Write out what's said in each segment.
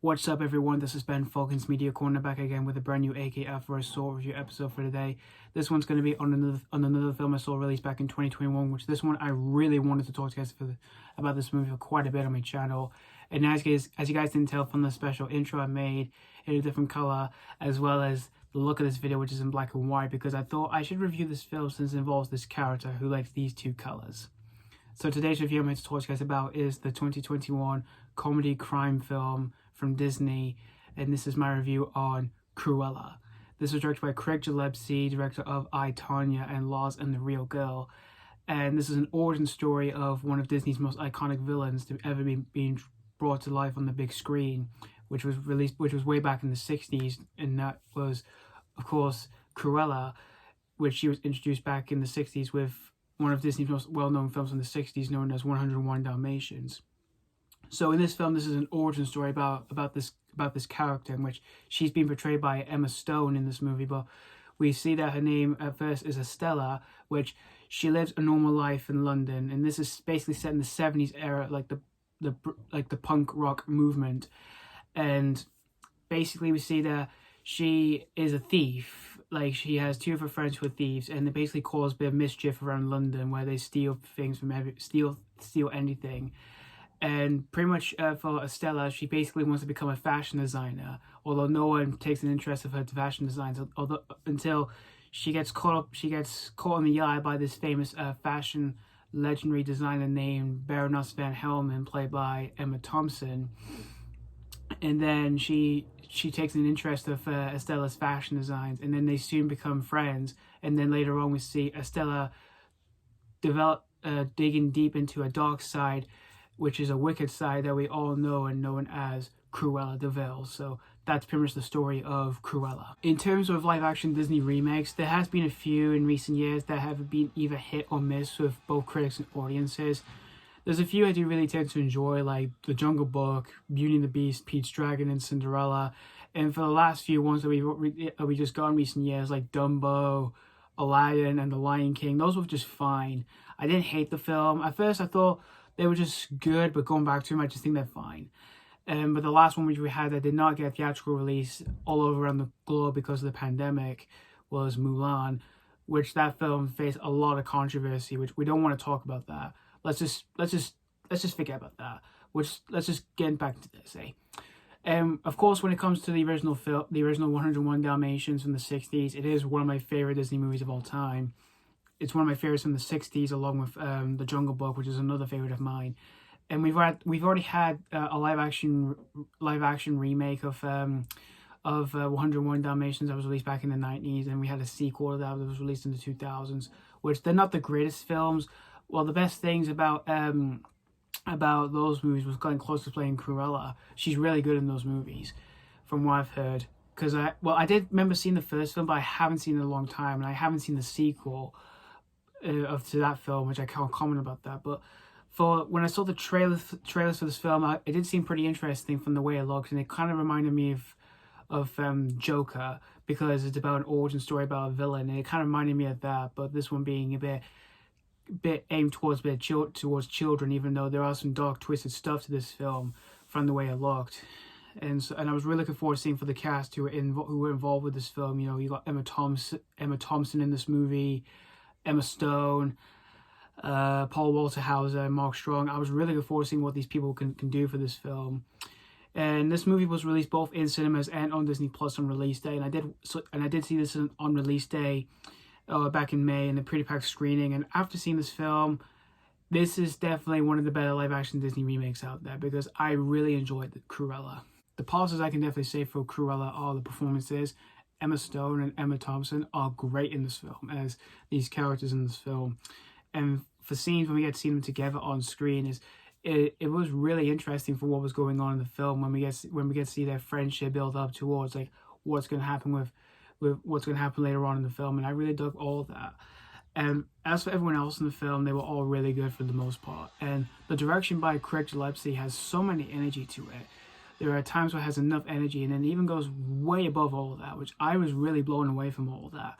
What's up, everyone? This is Ben, Falcons Media Corner, back again with a brand new AK Alpha Assault review episode for today. This one's going to be on another film I saw released back in 2021, which this one I really wanted to talk to you guys about this movie for quite a bit on my channel. And as you guys didn't tell from the special intro I made in a different color, as well as the look of this video, which is in black and white, because I thought I should review this film since it involves this character who likes these two colors. So today's review I'm going to talk to you guys about is the 2021 comedy crime film from Disney, and this is my review on Cruella. This was directed by Craig Gillespie, director of I, Tonya and Lost and The Real Girl, and this is an origin story of one of Disney's most iconic villains to ever be being brought to life on the big screen, which was way back in the 60s, and that was, of course, Cruella, which she was introduced back in the 60s with one of Disney's most well-known films in the 60s, known as 101 Dalmatians. So in this film, this is an origin story about this character, in which she's been portrayed by Emma Stone in this movie. But we see that her name at first is Estella, which she lives a normal life in London, and this is basically set in the 70s era, like the punk rock movement. And basically, we see that she is a thief. Like, she has two of her friends who are thieves, and they basically cause a bit of mischief around London, where they steal things from steal anything. And pretty much for Estella, she basically wants to become a fashion designer, although no one takes an interest of her fashion designs, until she gets caught in the eye by this famous fashion legendary designer named Baroness Van Helmont, played by Emma Thompson. And then she takes an interest of Estella's fashion designs, and then they soon become friends. And then later on, we see Estella digging deep into a dark side, which is a wicked side that we all know and known as Cruella de Vil. So that's pretty much the story of Cruella. In terms of live-action Disney remakes, there has been a few in recent years that have been either hit or miss with both critics and audiences. There's a few I do really tend to enjoy, like The Jungle Book, Beauty and the Beast, Pete's Dragon, and Cinderella. And for the last few ones that we just got in recent years, like Dumbo, Aladdin, and The Lion King, those were just fine. I didn't hate the film. At first, I thought they were just good, but going back to them, I just think they're fine. But the last one which we had that did not get a theatrical release all over around the globe because of the pandemic was Mulan, which that film faced a lot of controversy, which we don't want to talk about that. Let's just forget about that. Let's just get back to this, of course, when it comes to the original film, the original 101 Dalmatians from the 60s, it is one of my favorite Disney movies of all time. It's one of my favorites from the 60s, along with The Jungle Book, which is another favorite of mine. And we've already had a live action remake of 101 Dalmatians that was released back in the 90s, and we had a sequel to that was released in the 2000s, which they're not the greatest films. Well, the best things about those movies was getting close to playing Cruella. She's really good in those movies, from what I've heard. Because I did remember seeing the first film, but I haven't seen it in a long time, and I haven't seen the sequel to that film, which I can't comment about that. But when I saw the trailers for this film, it did seem pretty interesting from the way it looked, and it kind of reminded me of Joker, because it's about an origin story about a villain, and it kind of reminded me of that. But this one being a bit aimed towards children, even though there are some dark, twisted stuff to this film from the way it looked. And I was really looking forward to seeing for the cast who were involved with this film. You know, you got Emma Thompson in this movie, Emma Stone, Paul Walter Hauser, and Mark Strong. I was really looking forward to seeing what these people can do for this film. And this movie was released both in cinemas and on Disney Plus on release day. And I did see this on release day back in May in a pretty packed screening. And after seeing this film, this is definitely one of the better live action Disney remakes out there, because I really enjoyed Cruella. The positives I can definitely say for Cruella are the performances. Emma Stone and Emma Thompson are great in this film as these characters in this film. And for scenes when we get to see them together on screen, it was really interesting for what was going on in the film when we get to see their friendship build up towards like what's going to happen with what's going to happen later on in the film, and I really dug all of that. And as for everyone else in the film, they were all really good for the most part. And the direction by Craig Gillespie has so many energy to it. There are times where it has enough energy, and then it even goes way above all of that, which I was really blown away from all of that.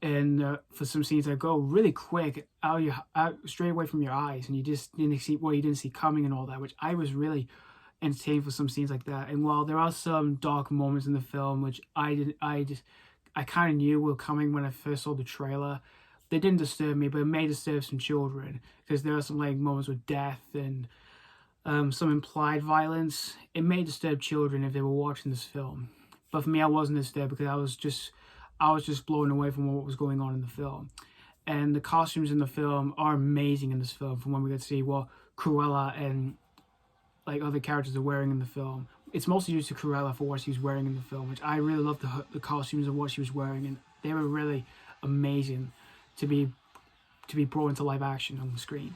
And for some scenes that go really quick out straight away from your eyes, and you just didn't see what you didn't see coming and all that, which I was really entertained for some scenes like that. And while there are some dark moments in the film, which I kind of knew were coming when I first saw the trailer, they didn't disturb me, but it may disturb some children because there are some like moments with death and some implied violence. It may disturb children if they were watching this film, but for me, I wasn't disturbed because I was just blown away from what was going on in the film. And the costumes in the film are amazing in this film, from when we get to see what Cruella and like other characters are wearing in the film. It's mostly used to Cruella for what she was wearing in the film, which I really loved the costumes and what she was wearing, and they were really amazing to be brought into live action on the screen.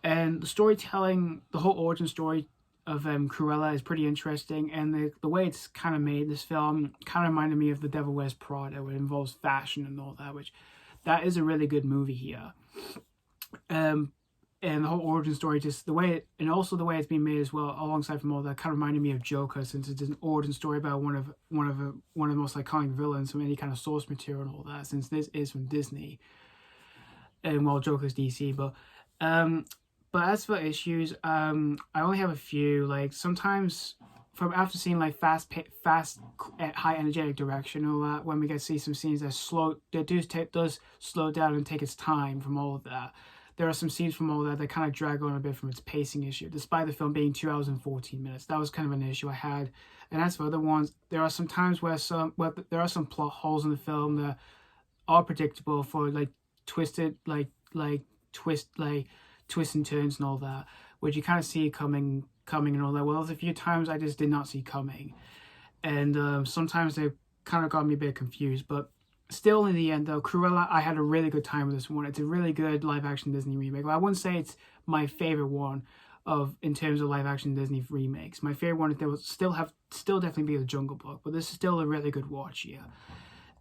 And the storytelling, the whole origin story of Cruella is pretty interesting, and the way it's kind of made, this film kind of reminded me of The Devil Wears Prada, where it involves fashion and all that, which that is a really good movie here. And the whole origin story, just the way the way it's being made as well, alongside from all that, kind of reminded me of Joker, since it's an origin story about one of the most iconic villains from any kind of source material and all that, since this is from Disney, and while Joker's DC. But as for issues, I only have a few. Like sometimes, from after seeing like fast, high energetic direction, or that, when we get to see some scenes that does slow down and take its time from all of that. There are some scenes from all that kind of drag on a bit from its pacing issue, despite the film being 2 hours and 14 minutes. That was kind of an issue I had. And as for other ones, there are some times where there are some plot holes in the film that are predictable for like twists and turns and all that, which you kind of see coming and all that. Well, there's a few times I just did not see coming, and sometimes they kind of got me a bit confused. But still, in the end, though, Cruella, I had a really good time with this one. It's a really good live-action Disney remake. Well, I wouldn't say it's my favorite one in terms of live-action Disney remakes. My favorite one that will still definitely be The Jungle Book, but this is still a really good watch here.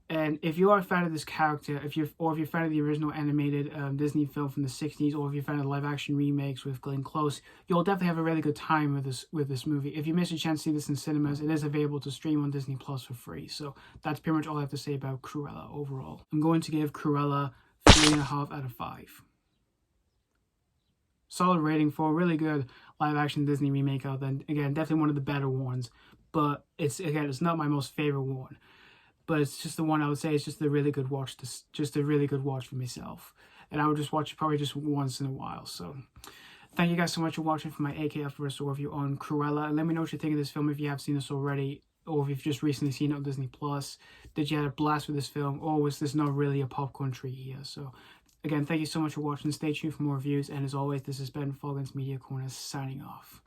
And if you are a fan of this character, if you're a fan of the original animated Disney film from the 60s, or if you're a fan of live-action remakes with Glenn Close, you'll definitely have a really good time with this movie. If you miss a chance to see this in cinemas, it is available to stream on Disney Plus for free. So that's pretty much all I have to say about Cruella overall. I'm going to give Cruella 3.5 out of 5. Solid rating for a really good live-action Disney remake out there. Again, definitely one of the better ones, but it's not my most favorite one. But it's just the one I would say is just a really good watch. Just a really good watch for myself, and I would just watch it probably just once in a while. So, thank you guys so much for watching for my AKF Verso review on Cruella. And let me know what you think of this film if you have seen this already, or if you've just recently seen it on Disney Plus. Did you have a blast with this film, or was this not really a popcorn treat here? So, again, thank you so much for watching. Stay tuned for more reviews, and as always, this has been Fogan's Media Corner signing off.